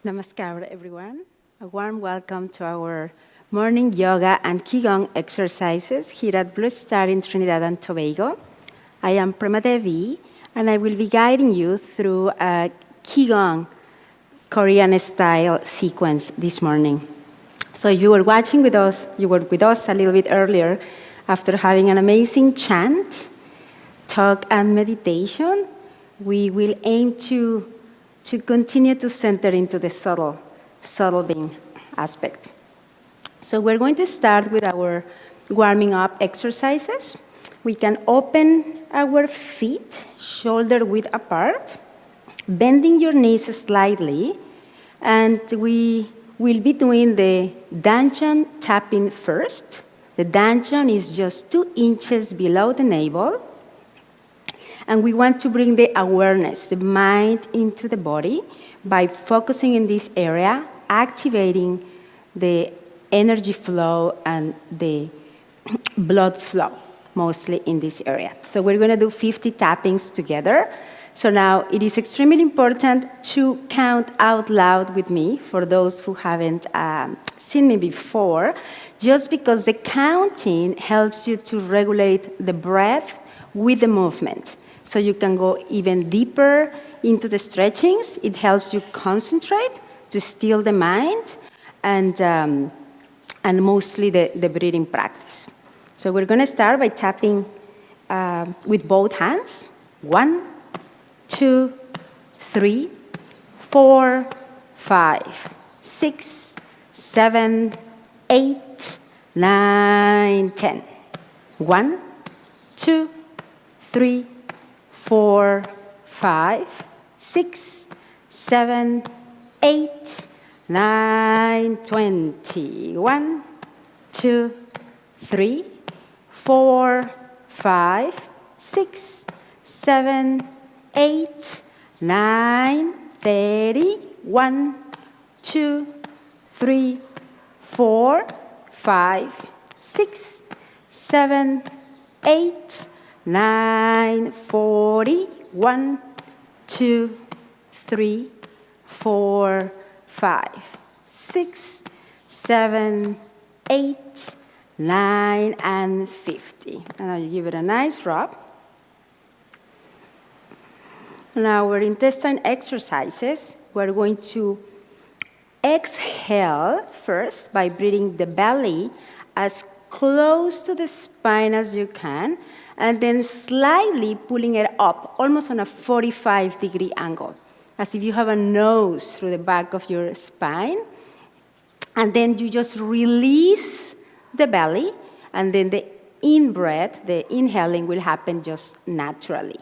Namaskar, everyone. A warm welcome to our morning yoga and Qigong exercises here at Blue Star in Trinidad and Tobago. I am Prema Devi, and I will be guiding you through a Qigong Korean-style sequence this morning. So you were watching with us, you were with us a little bit earlier after having an amazing chant, talk, and meditation. We will aim to continue to center into the subtle being aspect. So we're going to start with our warming up exercises. We can open our feet shoulder width apart, bending your knees slightly, and we will be doing the dantian tapping first. The dantian is just 2 inches below the navel. And we want to bring the awareness, the mind into the body by focusing in this area, activating the energy flow and the blood flow, mostly in this area. So we're going to do 50 tappings together. So now it is extremely important to count out loud with me for those who haven't seen me before, just because the counting helps you to regulate the breath with the movement. So you can go even deeper into the stretchings. It helps you concentrate, to still the mind, and mostly the breathing practice. So we're going to start by tapping with both hands. 1, 2, 3, 4, 5, 6, 7, 8, 9, 10. 1, 2, 3, 4, 5, 6, 7, 8, 9, 20. 1, 2, 3, 4, 5, 6, 7, 8, 9, 30. 1, 2, 3, 4, 5, 6, 7, 8, 9, 40. 1, 2, 3, 4, 5, 6, 7, 8, 9, and 50. And I'll give it a nice rub. Now, our intestine exercises, we're going to exhale first by breathing the belly as close to the spine as you can, and then slightly pulling it up, almost on a 45-degree angle, as if you have a nose through the back of your spine. And then you just release the belly, and then the in-breath, the inhaling, will happen just naturally.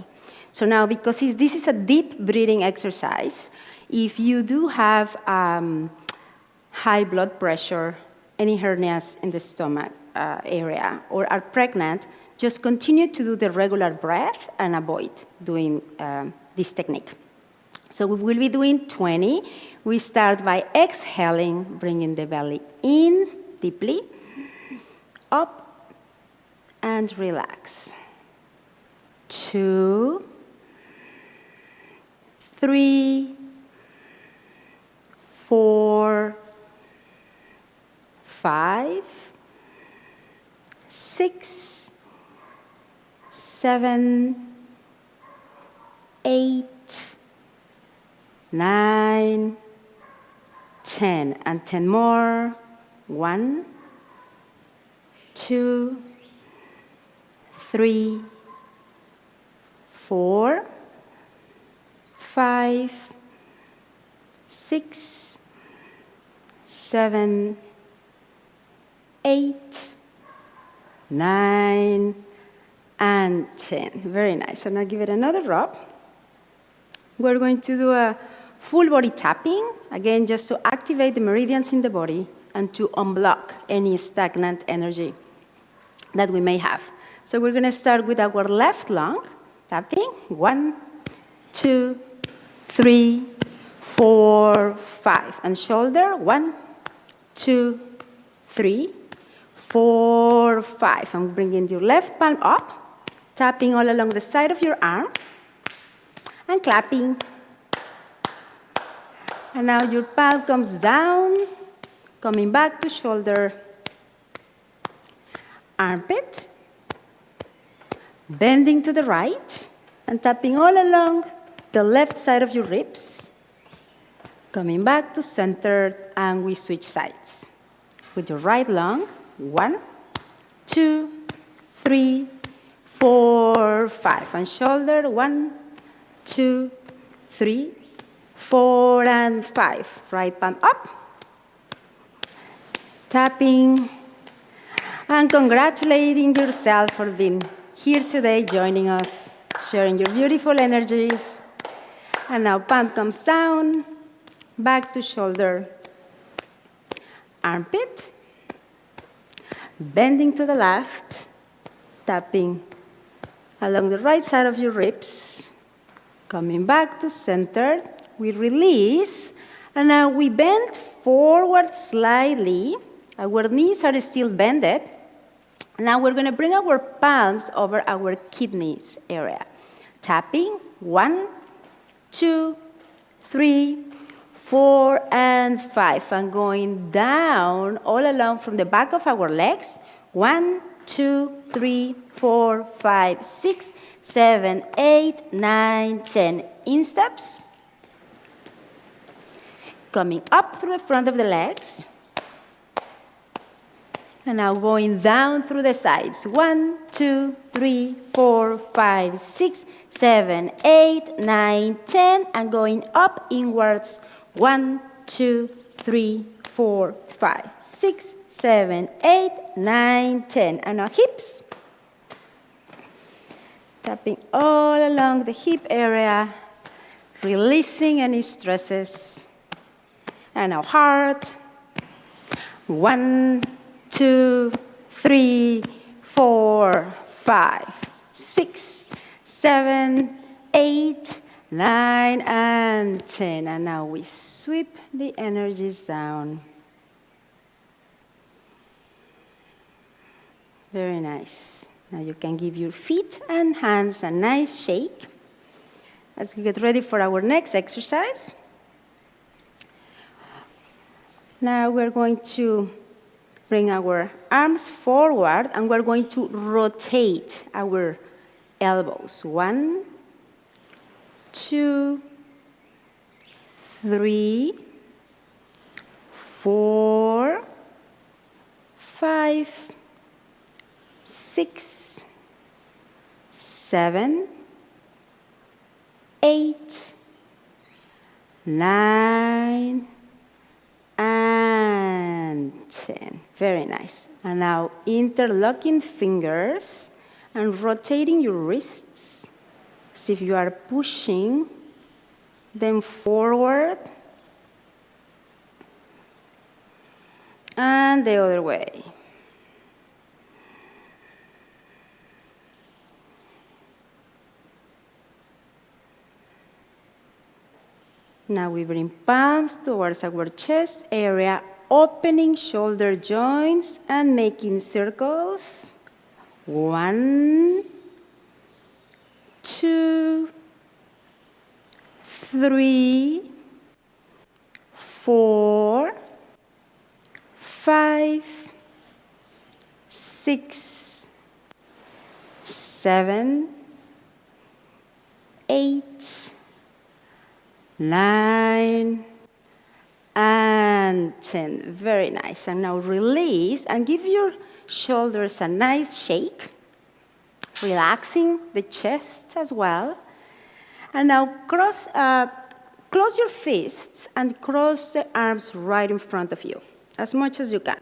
So now, because this is a deep breathing exercise, if you do have high blood pressure, any hernias in the stomach area, or are pregnant, just continue to do the regular breath and avoid doing this technique. So we will be doing 20. We start by exhaling, bringing the belly in deeply, up, and relax. 2, 3, 4, 5, 6, 7, 8, 9, 10, and 10 more. 1, 2, 3, 4, 5, 6, 7, 8, 9, and 10. Very nice. And I'll give it another rub. We're going to do a full body tapping, again, just to activate the meridians in the body and to unblock any stagnant energy that we may have. So we're going to start with our left lung, tapping. 1, 2, 3, 4, 5. And shoulder. 1, 2, 3, 4, 5. And bringing your left palm up, tapping all along the side of your arm, and clapping. And now your palm comes down, coming back to shoulder, armpit, bending to the right, and tapping all along the left side of your ribs, coming back to center, and we switch sides. With your right lung, 1, 2, 3, 4, 5. And shoulder, 1, 2, 3, 4, and 5. Right palm up. Tapping. And congratulating yourself for being here today, joining us, sharing your beautiful energies. And now palm comes down, back to shoulder, armpit, bending to the left, tapping along the right side of your ribs, coming back to center. We release, and now we bend forward slightly. Our knees are still bended. Now we're going to bring our palms over our kidneys area. Tapping, 1, 2, 3, 4, and 5. And going down all along from the back of our legs. 1, 2, 3, 4, 5, 6, 7, 8, 9, 10. Insteps. Coming up through the front of the legs. And now going down through the sides. 1, 2, 3, 4, 5, 6, 7, 8, 9, 10. And going up inwards. 1, 2, 3, 4, 5, 6, 7, 8, 9, 10. And now hips. Tapping all along the hip area. Releasing any stresses. And now heart. 1, 2, 3, 4, 5, 6, 7, 8, 9, and 10. And now we sweep the energies down. Very nice. Now you can give your feet and hands a nice shake as we get ready for our next exercise. Now we're going to bring our arms forward, and we're going to rotate our elbows. 1, 2, 3, 4, 5, 6, 7, 8, 9, and 10. Very nice. And now interlocking fingers and rotating your wrists as if you are pushing them forward and the other way. Now we bring palms towards our chest area, opening shoulder joints and making circles. 1, 2, 3, 4, 5, 6, 7, 8, 9, and 10. Very nice. And now release and give your shoulders a nice shake, relaxing the chest as well. And now close your fists and cross the arms right in front of you, as much as you can.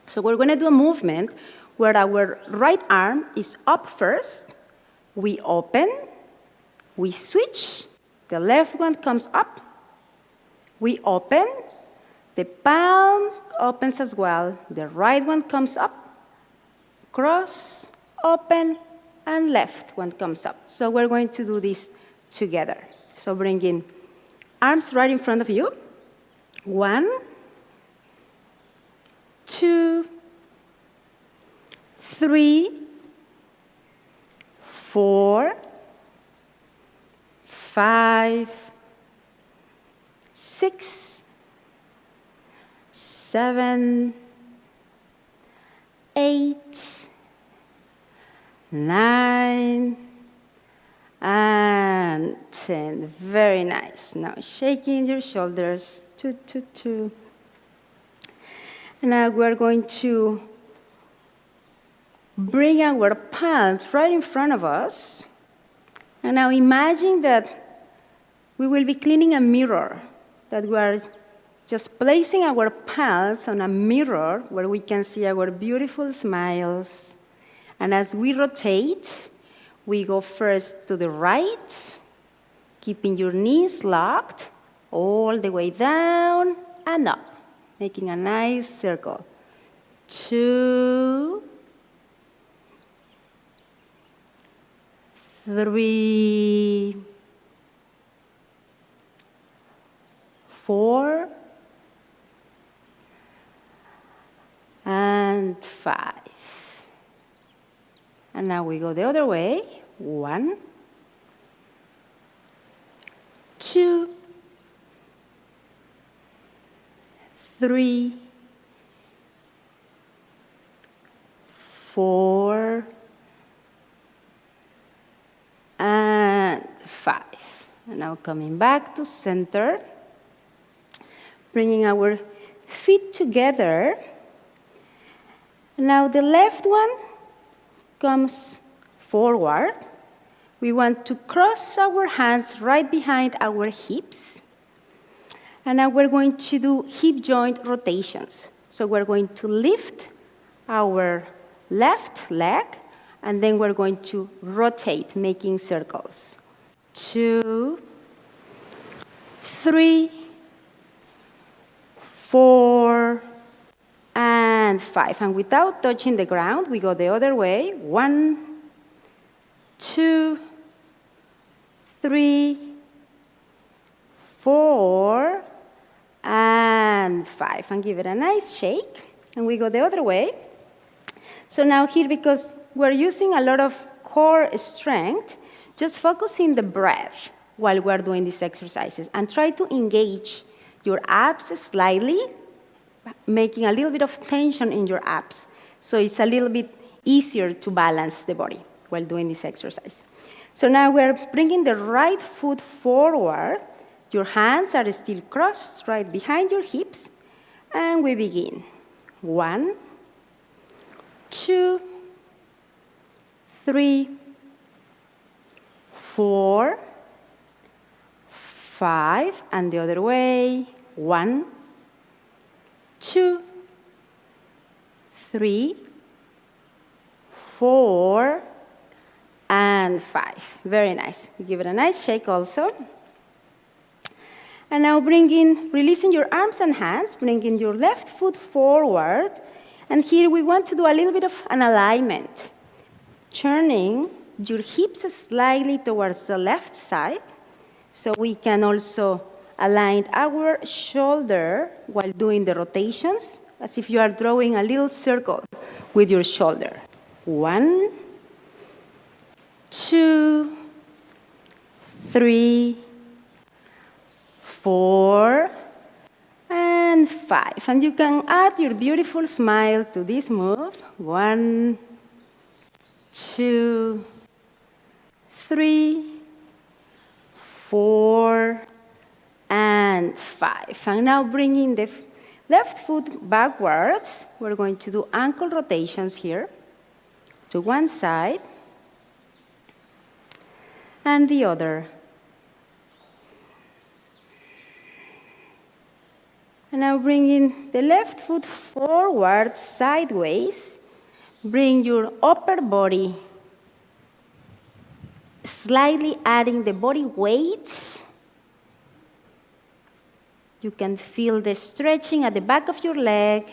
So we're going to do a movement where our right arm is up first. We open, we switch, the left one comes up, we open, the palm opens as well, the right one comes up, cross, open, and left one comes up. So we're going to do this together. So bring in arms right in front of you. 1, 2, 3, 4, 5, 6, 7, 8, 9, and 10. Very nice. Now shaking your shoulders. 2, 2, 2. Now we're going to bring our palms right in front of us. And now imagine that we will be cleaning a mirror, that we are just placing our palms on a mirror where we can see our beautiful smiles. And as we rotate, we go first to the right, keeping your knees locked, all the way down and up, making a nice circle. 2, 3, 4, and 5. And now we go the other way. 1, 2, 3, 4, and 5. And now coming back to center, bringing our feet together. Now the left one comes forward. We want to cross our hands right behind our hips. And now we're going to do hip joint rotations. So we're going to lift our left leg, and then we're going to rotate, making circles. 2, 3, 4, and 5. And without touching the ground, we go the other way. 1, 2, 3, 4, and 5. And give it a nice shake. And we go the other way. So now here, because we're using a lot of core strength, just focus in the breath while we're doing these exercises. And try to engage your abs slightly, making a little bit of tension in your abs. So it's a little bit easier to balance the body while doing this exercise. So now we're bringing the right foot forward. Your hands are still crossed right behind your hips. And we begin. 1, 2, 3, 4, 5, and the other way. 1, 2, 3, 4, and 5. Very nice. Give it a nice shake also. And now releasing your arms and hands, bringing your left foot forward. And here we want to do a little bit of an alignment. Turning your hips slightly towards the left side, so we can also align our shoulder while doing the rotations, as if you are drawing a little circle with your shoulder. 1, 2, 3, 4, and 5. And you can add your beautiful smile to this move. 1, 2, 3, 4, and 5. And now bringing the left foot backwards, we're going to do ankle rotations here to one side and the other. And now bringing the left foot forward sideways, bring your upper body, slightly adding the body weight. You can feel the stretching at the back of your leg,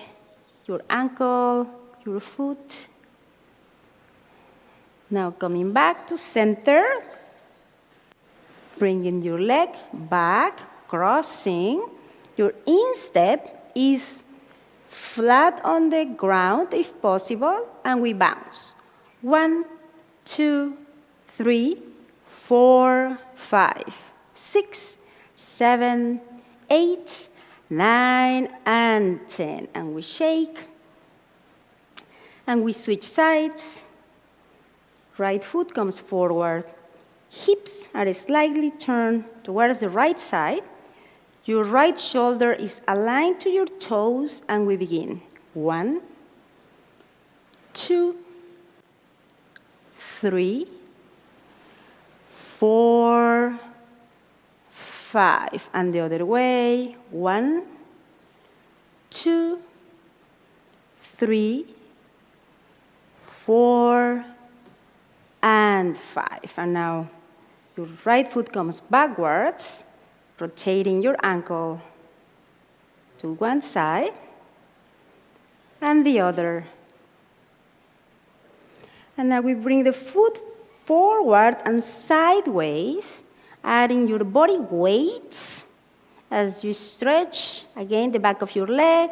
your ankle, your foot. Now coming back to center, bringing your leg back, crossing. Your instep is flat on the ground if possible, and we bounce. 1, 2, 3, 4, 5, 6, 7, 8, 9, and 10. And we shake. And we switch sides. Right foot comes forward. Hips are slightly turned towards the right side. Your right shoulder is aligned to your toes, and we begin. 1, 2, 3, 4, 5. And the other way. 1, 2, 3, 4, and 5. And now your right foot comes backwards, rotating your ankle to one side and the other. And now we bring the foot forward and sideways, adding your body weight as you stretch, again, the back of your leg.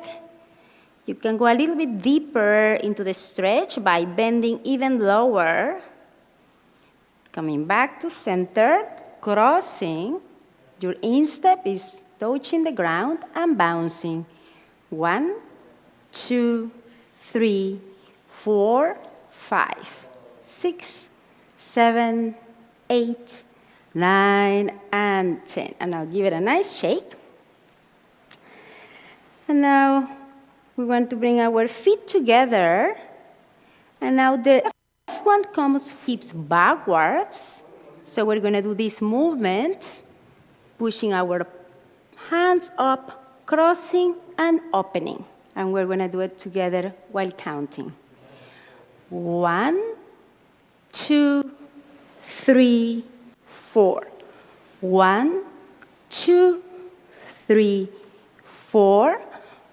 You can go a little bit deeper into the stretch by bending even lower. Coming back to center, crossing. Your instep is touching the ground and bouncing. 1, 2, 3, 4, 5, 6, 7, 8, 9, and 10. And now give it a nice shake. And now we want to bring our feet together. And now the left one comes hips backwards. So we're going to do this movement, pushing our hands up, crossing and opening. And we're going to do it together while counting. 1, 2, 3, 4. 1, 2, 3, 4.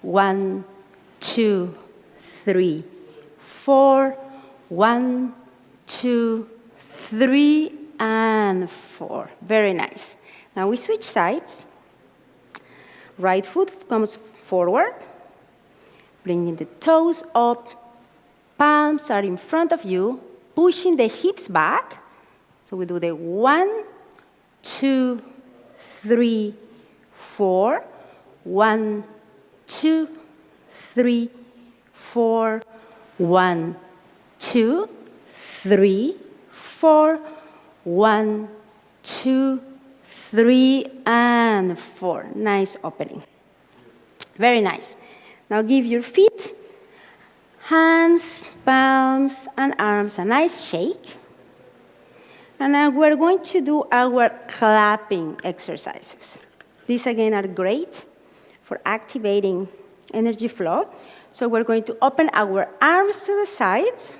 1, 2, 3, 4. 1, 2, 3, and 4. Very nice. Now we switch sides. Right foot comes forward, bringing the toes up. Palms are in front of you, pushing the hips back. So we do the 1, 2, 3, 4. 1, 2, 3, 4. 1, 2, 3, 4. 1, 2, 3, and 4. Nice opening. Very nice. Now give your feet, hands, palms, and arms a nice shake. And now we're going to do our clapping exercises. These, again, are great for activating energy flow. So we're going to open our arms to the sides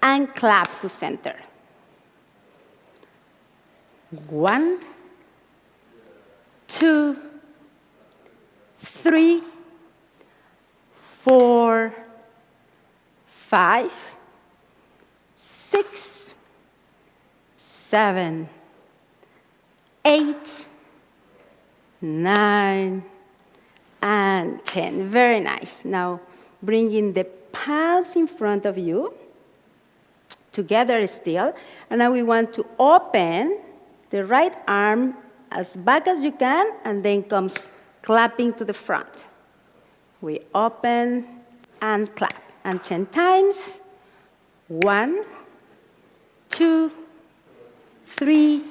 and clap to center. 1, 2, 3, 4, 5, 6, 7, 8, 9, and 10. Very nice. Now, bringing the palms in front of you, together still, and now we want to open the right arm as back as you can, and then comes clapping to the front. We open and clap, and 10 times. 1, 2, 3,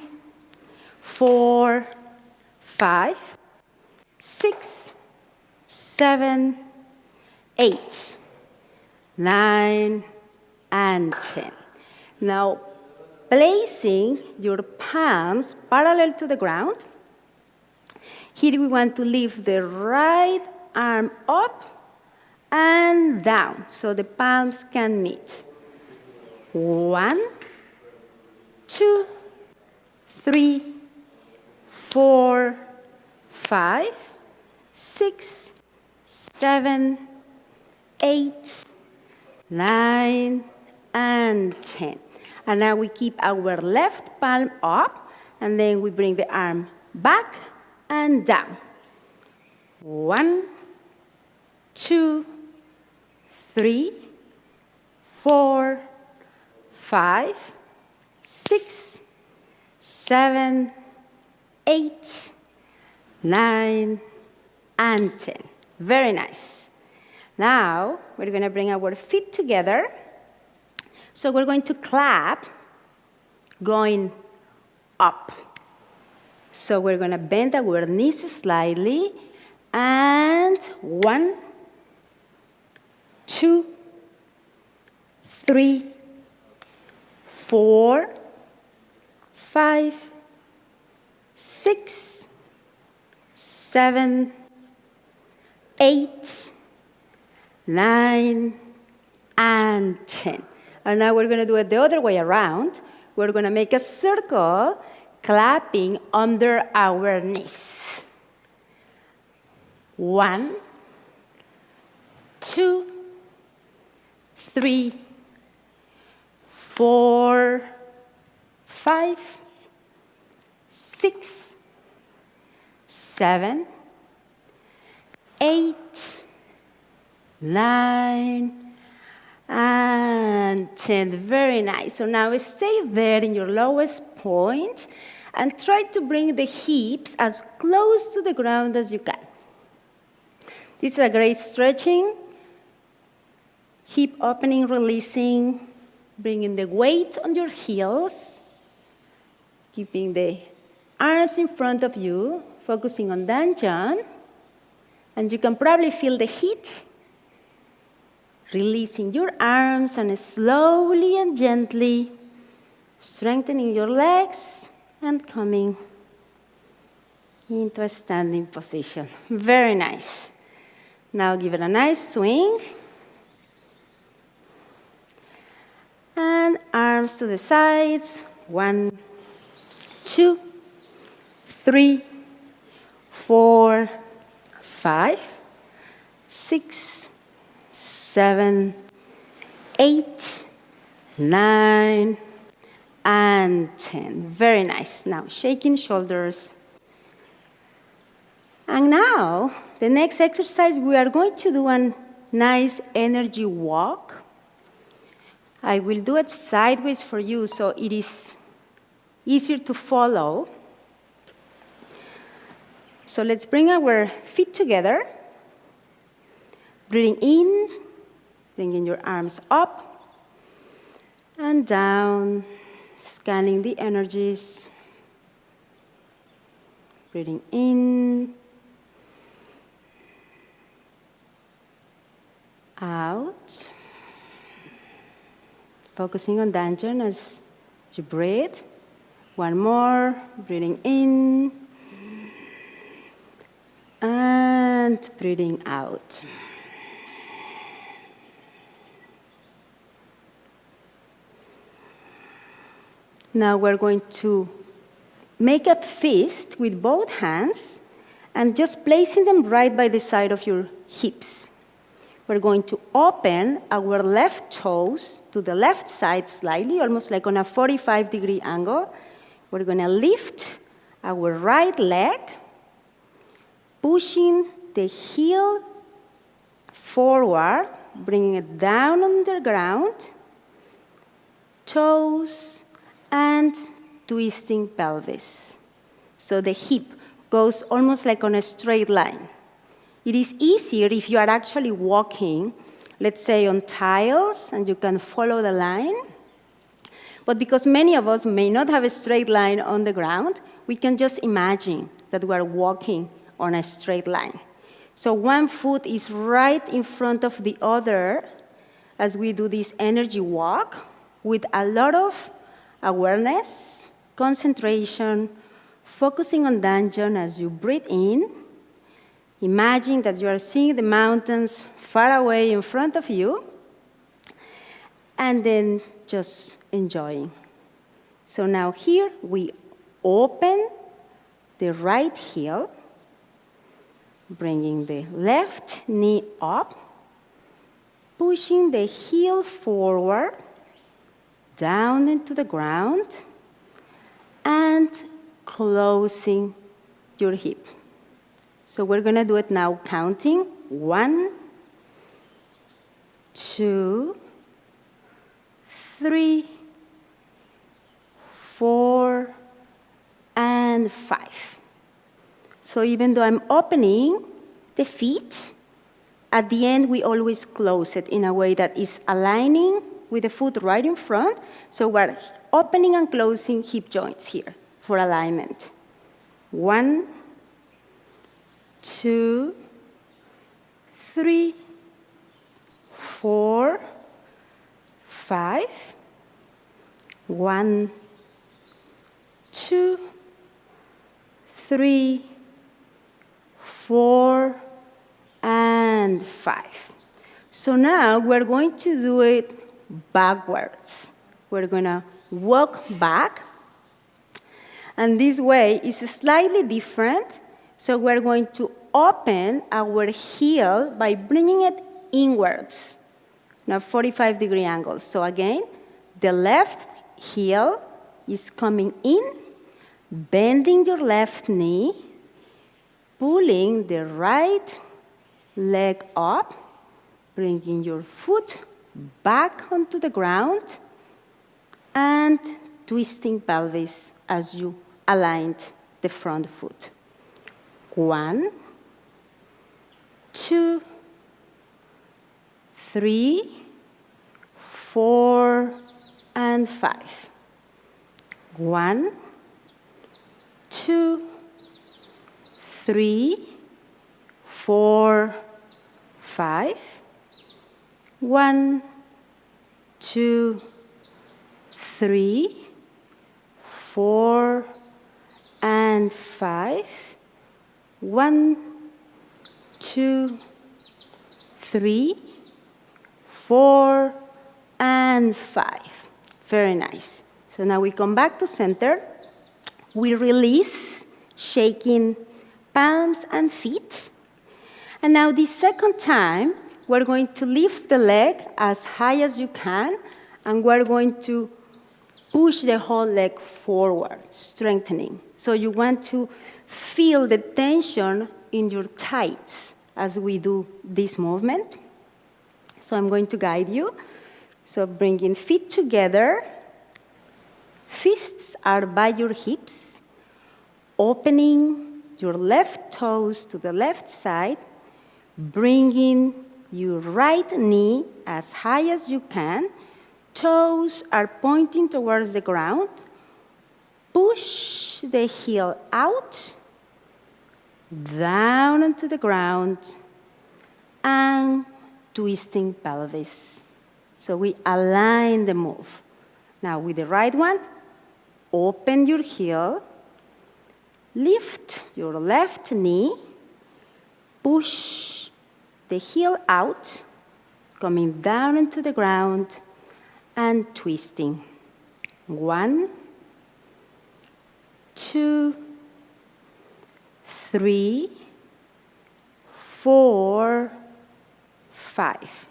4, 5, 6, 7, 8, 9, and 10. Now, placing your palms parallel to the ground. Here we want to lift the right arm up and down so the palms can meet. 1, 2, 3, 4, 5, 6, 7, 8, 9, and 10. And now we keep our left palm up, and then we bring the arm back and down. 1, 2, 3, 4, 5, 6, 7, 8, 9, and 10. Very nice. Now, we're going to bring our feet together. So we're going to clap going up. So we're going to bend our knees slightly. And 1, 2, 3, 4, 5, 6, 7, 8, 9, and 10. And now we're going to do it the other way around. We're going to make a circle, clapping under our knees. 1, 2, 3, 4, 5, 6, 7, 8, 9, and 10. Very nice. So now stay there in your lowest point and try to bring the hips as close to the ground as you can. This is a great stretching. Hip opening, releasing, bringing the weight on your heels, keeping the arms in front of you, focusing on Danjan, and you can probably feel the heat. Releasing your arms and slowly and gently strengthening your legs and coming into a standing position. Very nice. Now give it a nice swing. And arms to the sides. 1, 2, 3, 4, 5, 6, 7, 8, 9, and 10. Very nice. Now, shaking shoulders. And now, the next exercise, we are going to do a nice energy walk. I will do it sideways for you so it is easier to follow. So let's bring our feet together. Breathing in. Bringing your arms up and down, scanning the energies. Breathing in, out. Focusing on Danjan as you breathe. One more, breathing in and breathing out. Now we're going to make a fist with both hands and just placing them right by the side of your hips. We're going to open our left toes to the left side slightly, almost like on a 45-degree angle. We're going to lift our right leg, pushing the heel forward, bringing it down on the ground, toes, and twisting pelvis. So the hip goes almost like on a straight line. It is easier if you are actually walking, let's say on tiles, and you can follow the line. But because many of us may not have a straight line on the ground, we can just imagine that we are walking on a straight line. So one foot is right in front of the other as we do this energy walk with a lot of awareness, concentration, focusing on Danjan as you breathe in. Imagine that you are seeing the mountains far away in front of you, and then just enjoying. So now here we open the right heel, bringing the left knee up, pushing the heel forward, down into the ground, and closing your hip. So we're going to do it now counting. 1, 2, 3, 4, and 5. So even though I'm opening the feet, at the end we always close it in a way that is aligning with the foot right in front. So we're opening and closing hip joints here for alignment. 1, 2, 3, 4, 5. 1, 2, 3, 4, and 5. So now we're going to do it backwards. We're going to walk back. And this way is slightly different. So we're going to open our heel by bringing it inwards. Now 45-degree angle. So again, the left heel is coming in, bending your left knee, pulling the right leg up, bringing your foot back onto the ground, and twisting pelvis as you aligned the front foot. 1, 2, 3, 4, and 5. 1, 2, 3, 4, 5. 1, 2, 3, 4, and 5. 1, 2, 3, 4, and 5. Very nice. So now we come back to center. We release, shaking palms and feet. And now the second time, we're going to lift the leg as high as you can, and we're going to push the whole leg forward, strengthening. So you want to feel the tension in your thighs as we do this movement. So I'm going to guide you. So bringing feet together. Fists are by your hips. Opening your left toes to the left side. Bringing your right knee as high as you can. Toes are pointing towards the ground. Push the heel out, down onto the ground, and twisting pelvis. So we align the move. Now with the right one, open your heel, lift your left knee, push the heel out, coming down into the ground, and twisting. 1, 2, 3, 4, 5.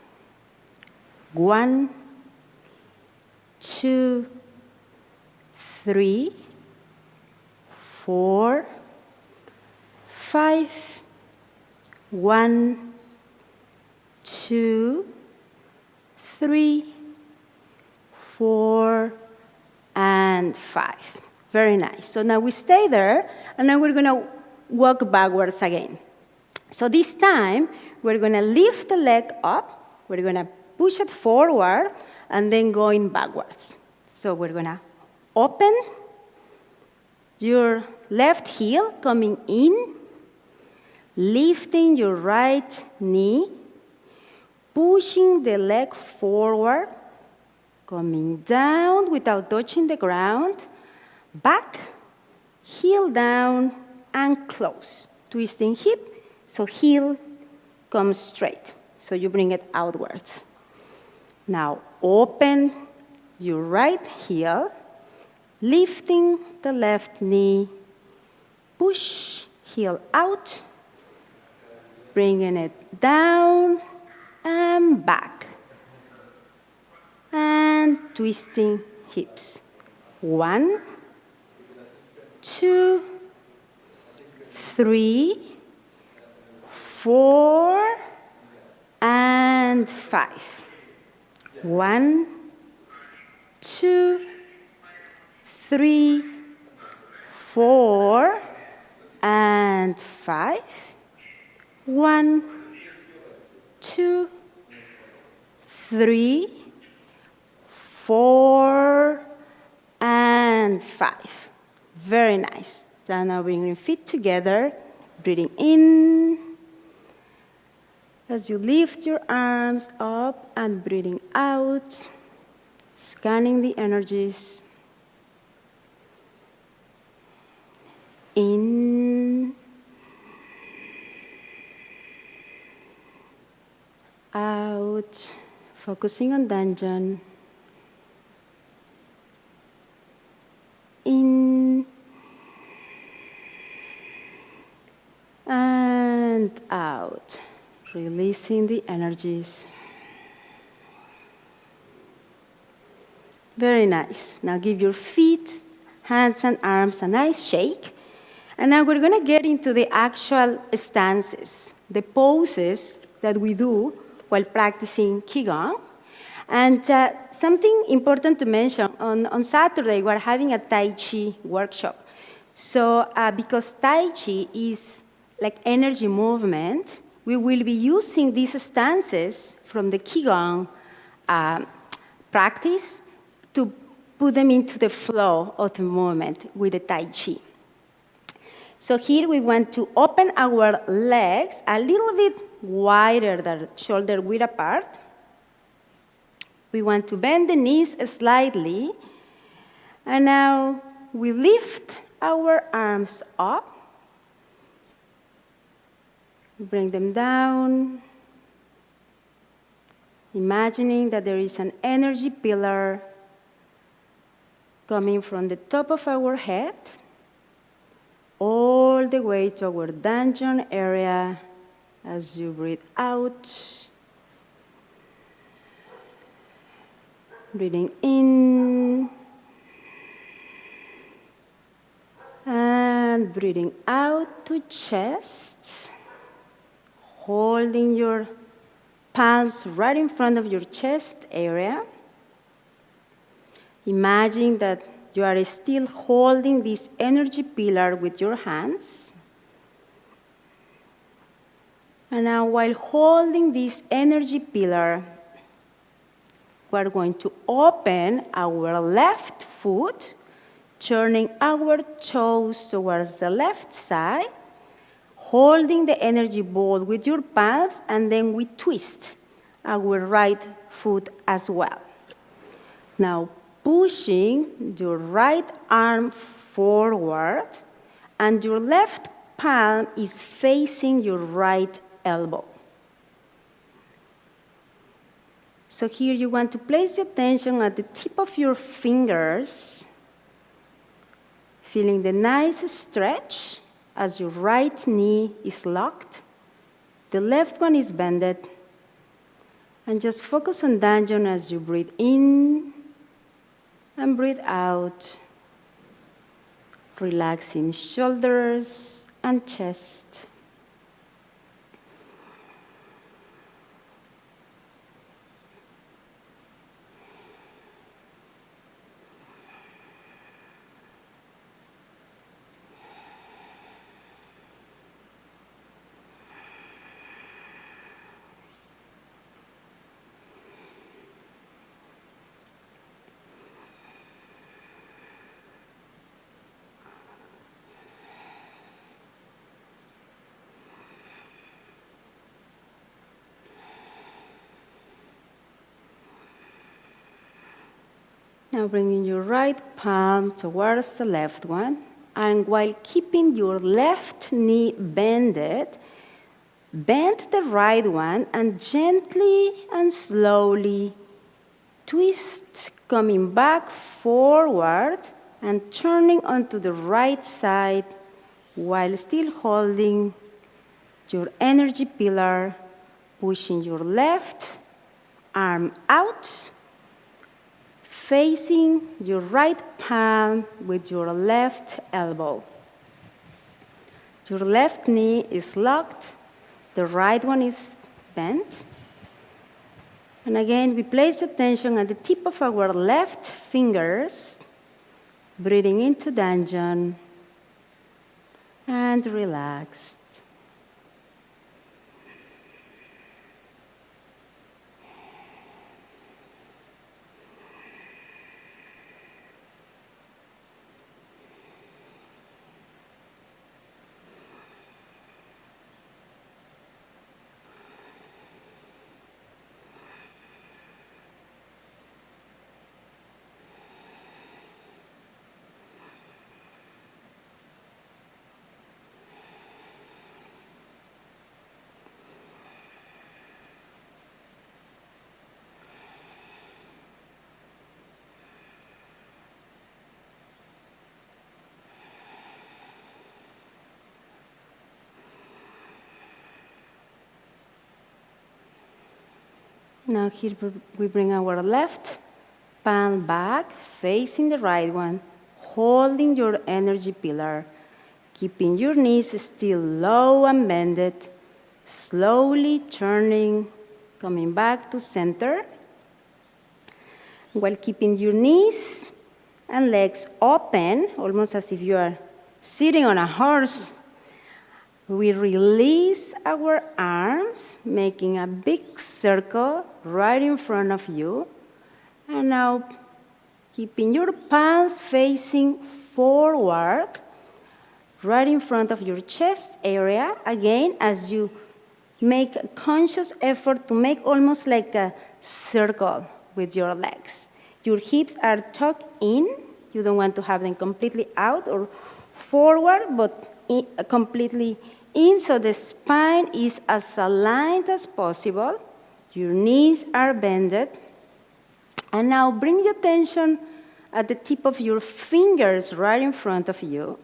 1, 2, 3, 4, 5. 1, 2, 3, 4, and 5. Very nice. So now we stay there, and now we're going to walk backwards again. So this time, we're going to lift the leg up, we're going to push it forward, and then going backwards. So we're going to open your left heel, coming in, lifting your right knee, pushing the leg forward, coming down without touching the ground, back, heel down, and close. Twisting hip, so heel comes straight. So you bring it outwards. Now open your right heel, lifting the left knee, push heel out, bringing it down and back. And twisting hips. 1, 2, 3, 4, and 5. 1, 2, 3, 4, and 5. 1, 2, 3, 4, and 5. Very nice. So now bring your feet together, breathing in. As you lift your arms up and breathing out, scanning the energies. In, out, focusing on Danjan. In and out, releasing the energies. Very nice. Now give your feet, hands, and arms a nice shake. And now we're going to get into the actual stances, the poses that we do while practicing Qigong. And something important to mention, on Saturday, we're having a Tai Chi workshop. So because Tai Chi is like energy movement, we will be using these stances from the Qigong practice to put them into the flow of the movement with the Tai Chi. So here we want to open our legs a little bit wider than shoulder width apart. We want to bend the knees slightly. And now we lift our arms up. Bring them down. Imagining that there is an energy pillar coming from the top of our head all the way to our Danjan area as you breathe out. Breathing in and breathing out to chest, holding your palms right in front of your chest area. Imagine that you are still holding this energy pillar with your hands. And now while holding this energy pillar, we're going to open our left foot, turning our toes towards the left side, holding the energy ball with your palms, and then we twist our right foot as well. Now, pushing your right arm forward, and your left palm is facing your right elbow. So here you want to place your attention at the tip of your fingers, feeling the nice stretch as your right knee is locked, the left one is bended, and just focus on Danjan as you breathe in and breathe out, relaxing shoulders and chest. Now bringing your right palm towards the left one, and while keeping your left knee bended, bend the right one and gently and slowly twist, coming back forward and turning onto the right side while still holding your energy pillar, pushing your left arm out, facing your right palm with your left elbow. Your left knee is locked, the right one is bent. And again, we place attention at the tip of our left fingers, breathing into Danjan, and relaxed. Now here we bring our left palm back, facing the right one, holding your energy pillar, keeping your knees still low and bended, slowly turning, coming back to center, while keeping your knees and legs open, almost as if you are sitting on a horse. We release our arms, making a big circle right in front of you. And now, keeping your palms facing forward, right in front of your chest area, again, as you make a conscious effort to make almost like a circle with your legs. Your hips are tucked in. You don't want to have them completely out or forward, but completely in, so the spine is as aligned as possible. Your knees are bended. And now bring your attention at the tip of your fingers right in front of you,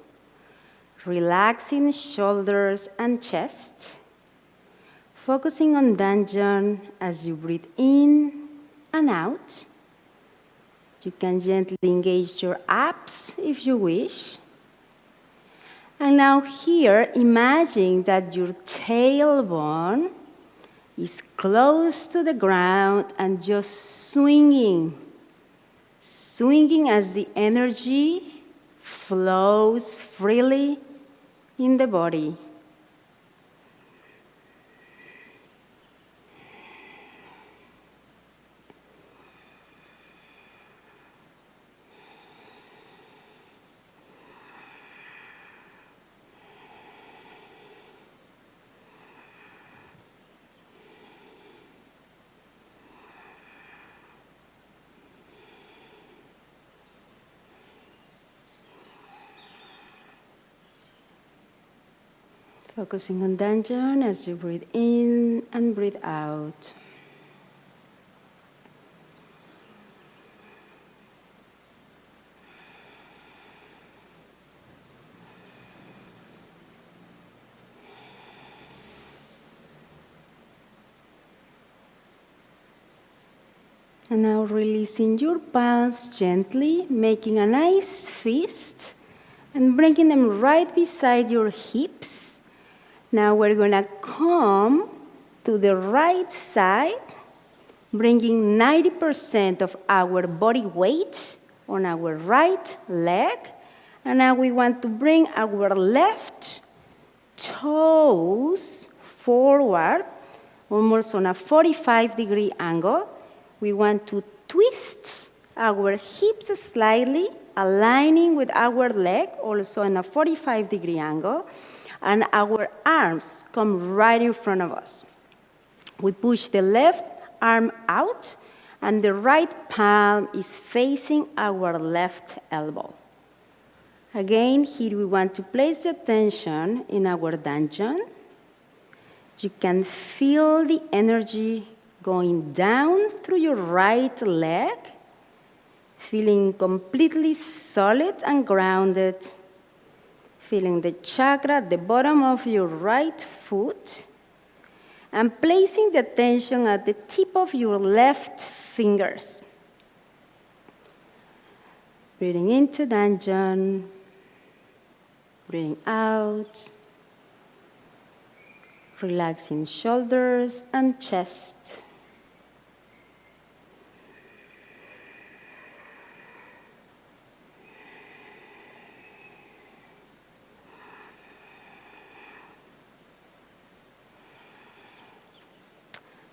relaxing shoulders and chest, focusing on Danjan as you breathe in and out. You can gently engage your abs if you wish. And now here, imagine that your tailbone is close to the ground and just swinging as the energy flows freely in the body. Focusing on Danjan as you breathe in and breathe out. And now releasing your palms gently, making a nice fist and bringing them right beside your hips. Now we're going to come to the right side, bringing 90% of our body weight on our right leg. And now we want to bring our left toes forward, almost on a 45-degree angle. We want to twist our hips slightly, aligning with our leg, also in a 45-degree angle. And our arms come right in front of us. We push the left arm out, and the right palm is facing our left elbow. Again, here we want to place the attention in our Danjan. You can feel the energy going down through your right leg, feeling completely solid and grounded. Feeling the chakra at the bottom of your right foot, and placing the attention at the tip of your left fingers. Breathing into Danjan, breathing out, relaxing shoulders and chest.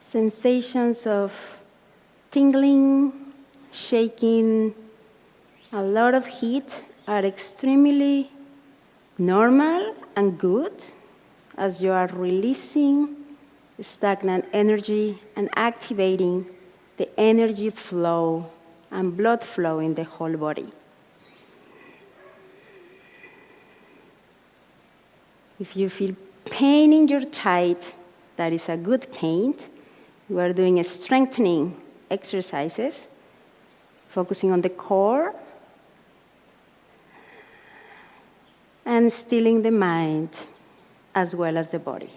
sensations of tingling, shaking, a lot of heat are extremely normal and good as you are releasing stagnant energy and activating the energy flow and blood flow in the whole body. If you feel pain in your thigh, that is a good pain. You are doing strengthening exercises, focusing on the core and stilling the mind as well as the body.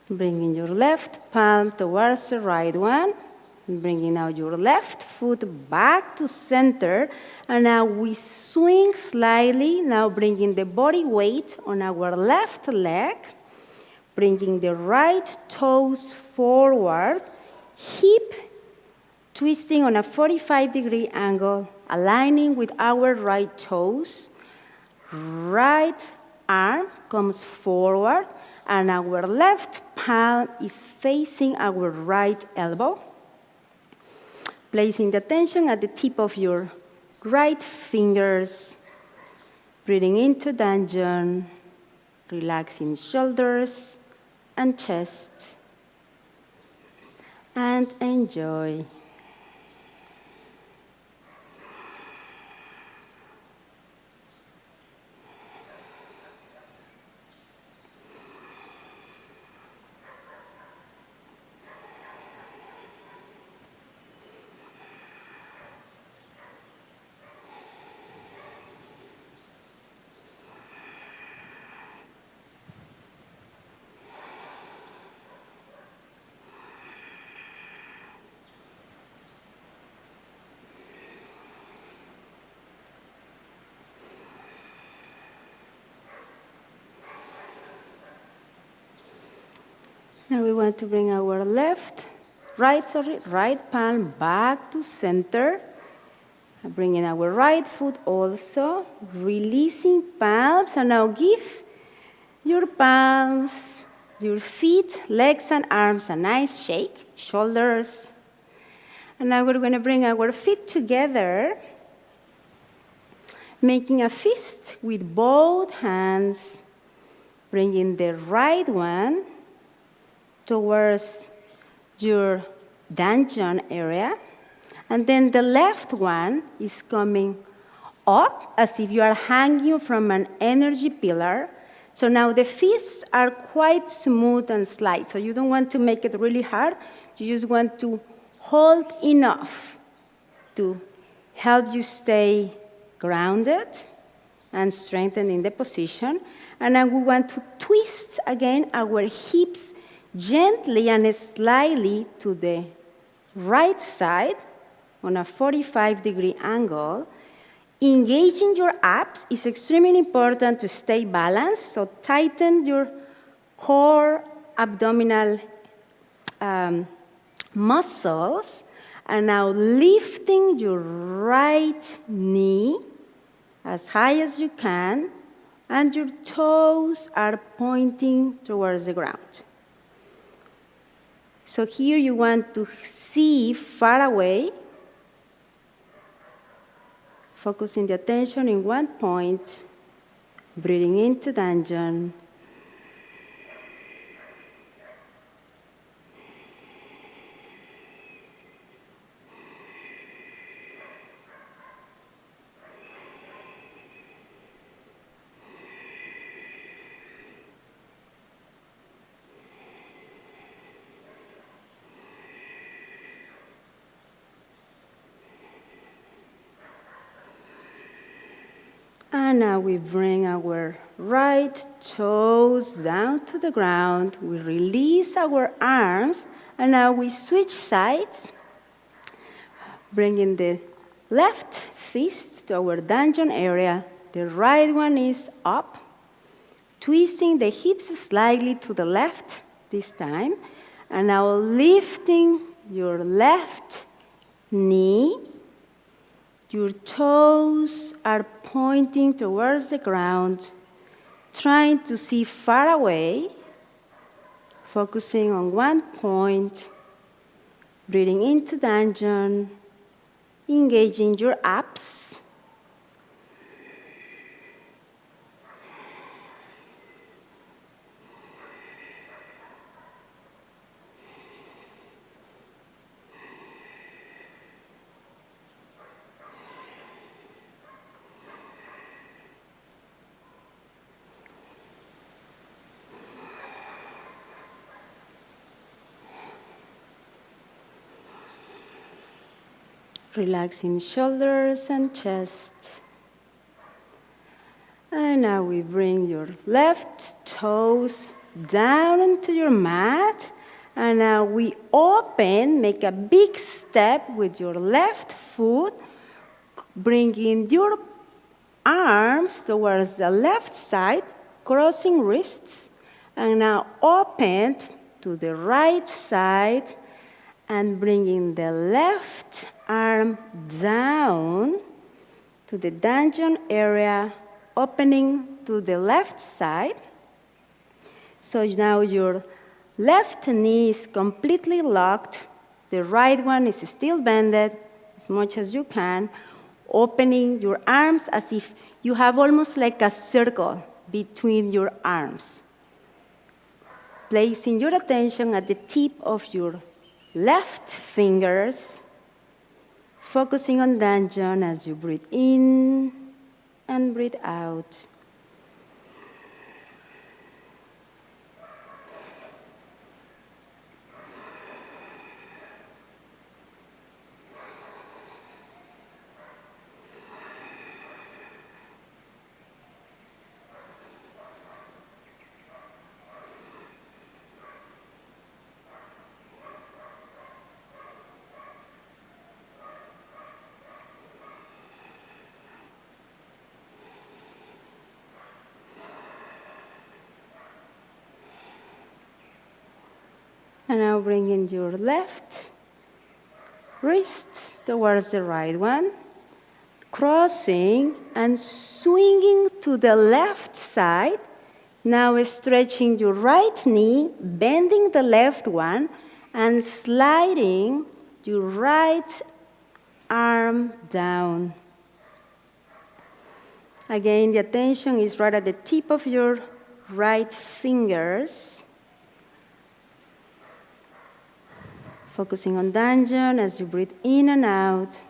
Bringing your left palm towards the right one, bringing out your left foot back to center, and now we swing slightly, now bringing the body weight on our left leg, bringing the right toes forward, hip twisting on a 45-degree angle, aligning with our right toes. Right arm comes forward, and our left palm is facing our right elbow. Placing the tension at the tip of your right fingers, breathing into Danjan, relaxing shoulders and chest, and enjoy. Now we want to bring our right palm back to center. Bringing our right foot also, releasing palms, and now give your palms, your feet, legs and arms a nice shake, shoulders. And now we're going to bring our feet together, making a fist with both hands, bringing the right one towards your Danjan area, and then the left one is coming up as if you are hanging from an energy pillar. So now the fists are quite smooth and slight, so you don't want to make it really hard. You just want to hold enough to help you stay grounded and strengthen in the position. And then we want to twist again our hips gently and slightly to the right side on a 45-degree angle. Engaging your abs is extremely important to stay balanced, so tighten your core abdominal muscles, and now lifting your right knee as high as you can, and your toes are pointing towards the ground. So here you want to see far away, focusing the attention in one point, breathing into Danjan. And now we bring our right toes down to the ground. We release our arms, and now we switch sides, bringing the left fist to our Danjan area. The right one is up, twisting the hips slightly to the left this time, and now lifting your left knee. Your toes are pointing towards the ground. trying to see far away, focusing on one point, breathing into Danjon, engaging your abs. Relaxing shoulders and chest. And now we bring your left toes down into your mat. And now we open, make a big step with your left foot, bringing your arms towards the left side, crossing wrists. And now open to the right side and bringing the left arm down to the Danjon area, opening to the left side. So now your left knee is completely locked. The right one is still bended as much as you can, opening your arms as if you have almost like a circle between your arms. Placing your attention at the tip of your left fingers, focusing on Danjon as you breathe in and breathe out. And now bringing your left wrist towards the right one, crossing and swinging to the left side. Now stretching your right knee, bending the left one, and sliding your right arm down. Again, the attention is right at the tip of your right fingers. Focusing on Danjon as you breathe in and out.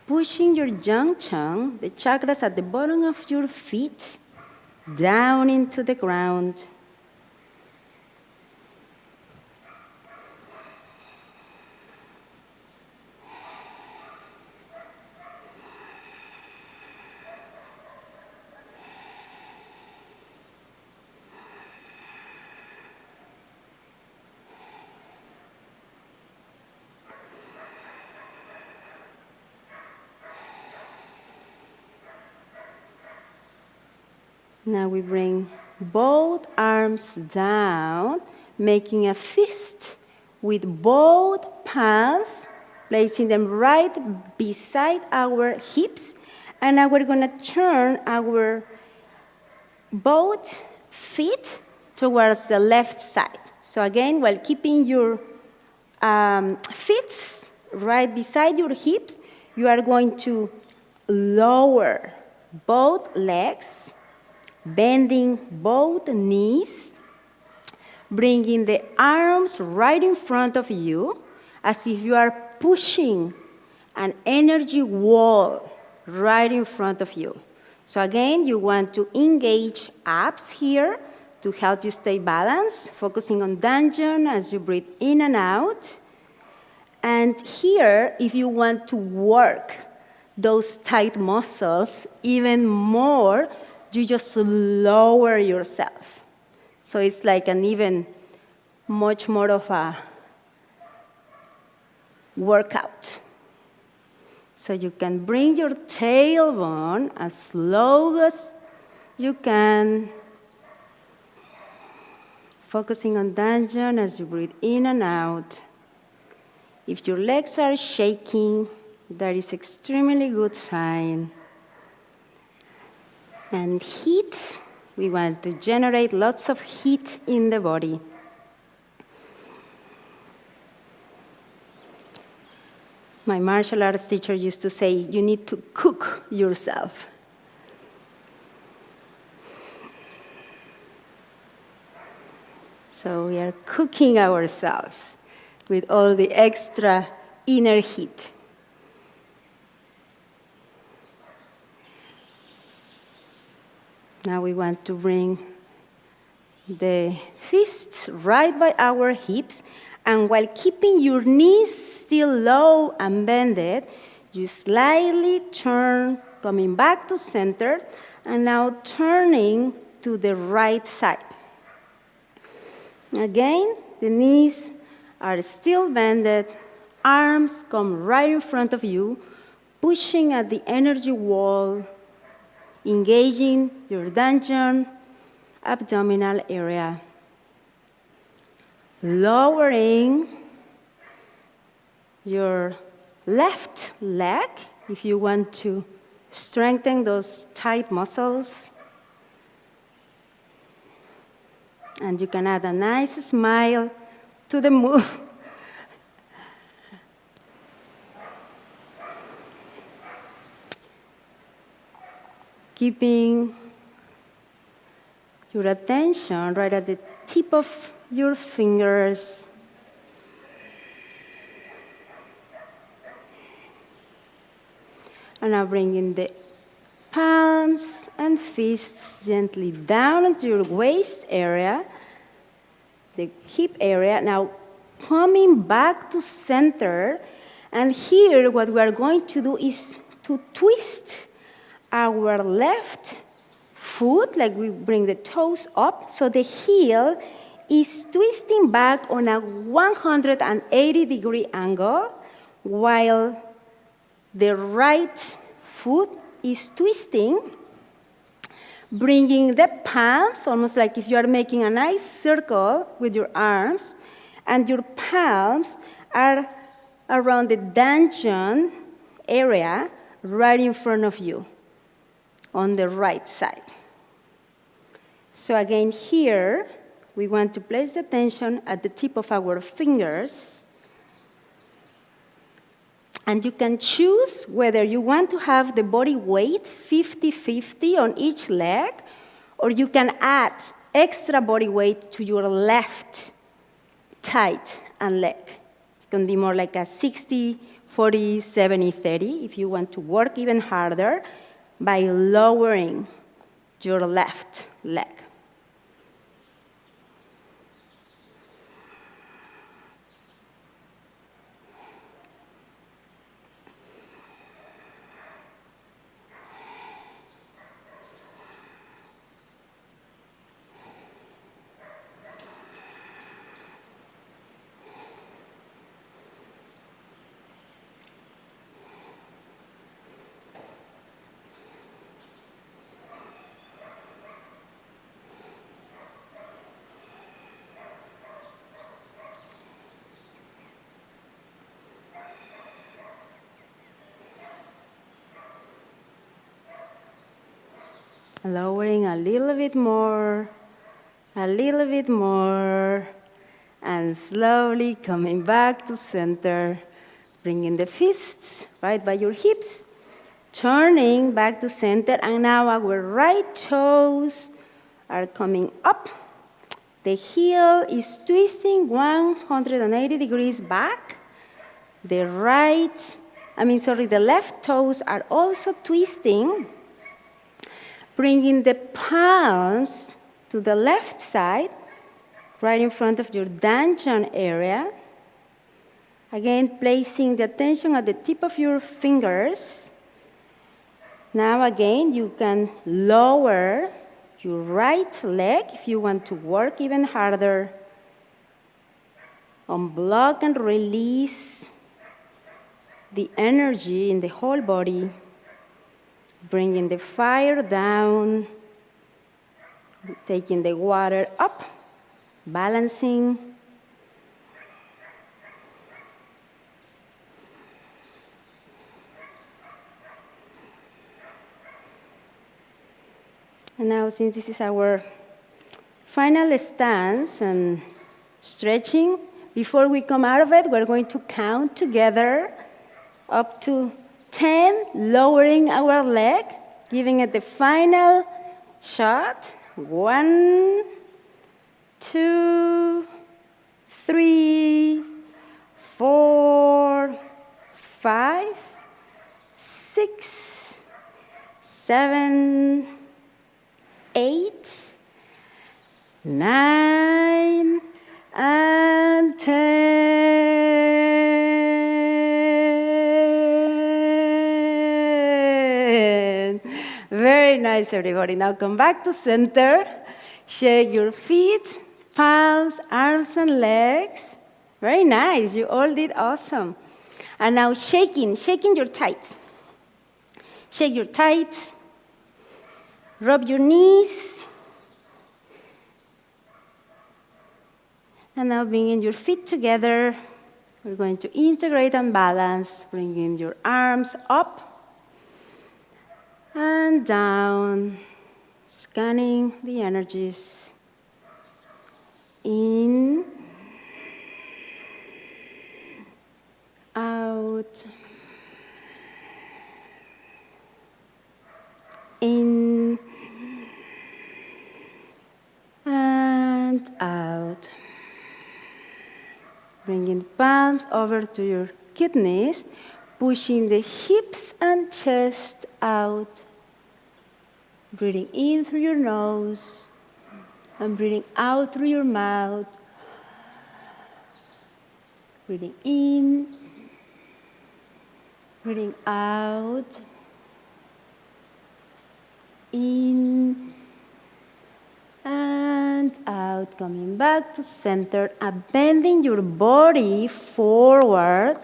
Pushing your Jangchung, the chakras at the bottom of your feet, down into the ground. Now we bring both arms down, making a fist with both palms, placing them right beside our hips. And now we're going to turn our both feet towards the left side. So again, while keeping your feet right beside your hips, you are going to lower both legs, bending both knees, bringing the arms right in front of you as if you are pushing an energy wall right in front of you. So again, you want to engage abs here to help you stay balanced, focusing on Danjon as you breathe in and out. And here, if you want to work those tight muscles even more, you just lower yourself. So it's like an even much more of a workout. So you can bring your tailbone as low as you can, focusing on Danjon as you breathe in and out. If your legs are shaking, that is extremely good sign. And heat, we want to generate lots of heat in the body. My martial arts teacher used to say, you need to cook yourself. So we are cooking ourselves with all the extra inner heat. Now we want to bring the fists right by our hips, and while keeping your knees still low and bended, you slightly turn, coming back to center, and now turning to the right side. Again, the knees are still bended, arms come right in front of you, pushing at the energy wall, engaging your dantian, abdominal area. Lowering your left leg if you want to strengthen those tight muscles. And you can add a nice smile to the move. Keeping your attention right at the tip of your fingers. And now bringing the palms and fists gently down into your waist area, the hip area. Now coming back to center. And here what we are going to do is to twist our left foot, like we bring the toes up, so the heel is twisting back on a 180-degree angle, while the right foot is twisting, bringing the palms, almost like if you are making a nice circle with your arms, and your palms are around the dantian area right in front of you on the right side. So again, here, we want to place the tension at the tip of our fingers. And you can choose whether you want to have the body weight 50-50 on each leg, or you can add extra body weight to your left thigh and leg. It can be more like a 60, 40, 70, 30 if you want to work even harder by lowering your left leg. Lowering a little bit more, and slowly coming back to center, bringing the fists right by your hips, turning back to center, and now our right toes are coming up. The heel is twisting 180 degrees back. The left toes are also twisting, bringing the palms to the left side, right in front of your dantian area. Again, placing the attention at the tip of your fingers. Now again, you can lower your right leg if you want to work even harder. Unblock and release the energy in the whole body. Bringing the fire down, taking the water up, balancing. And now, since this is our final stance and stretching, before we come out of it, we're going to count together up to 10, lowering our leg, giving it the final shot. 1, 2, 3, 4, 5, 6, 7, 8, 9, and 10. Very nice, everybody. Now come back to center. Shake your feet, palms, arms, and legs. Very nice. You all did awesome. And now shaking your thighs. Shake your thighs. Rub your knees. And now bringing your feet together. We're going to integrate and balance, bringing your arms up and down, scanning the energies. In, out, in, and out. Bringing palms over to your kidneys, pushing the hips and chest out. Breathing in through your nose and breathing out through your mouth. Breathing in, breathing out. In and out, coming back to center, and bending your body forward,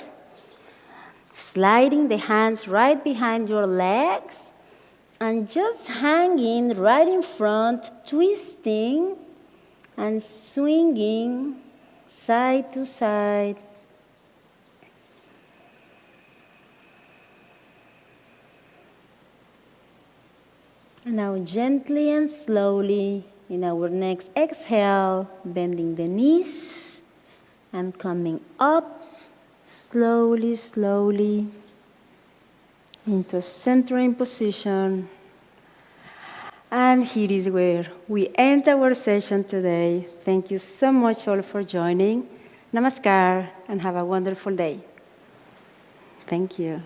sliding the hands right behind your legs, and just hanging right in front, twisting and swinging side to side. And now gently and slowly, in our next exhale, bending the knees and coming up slowly, slowly into a centering position. And here is where we end our session today. Thank you so much all for joining. Namaskar and have a wonderful day. Thank you.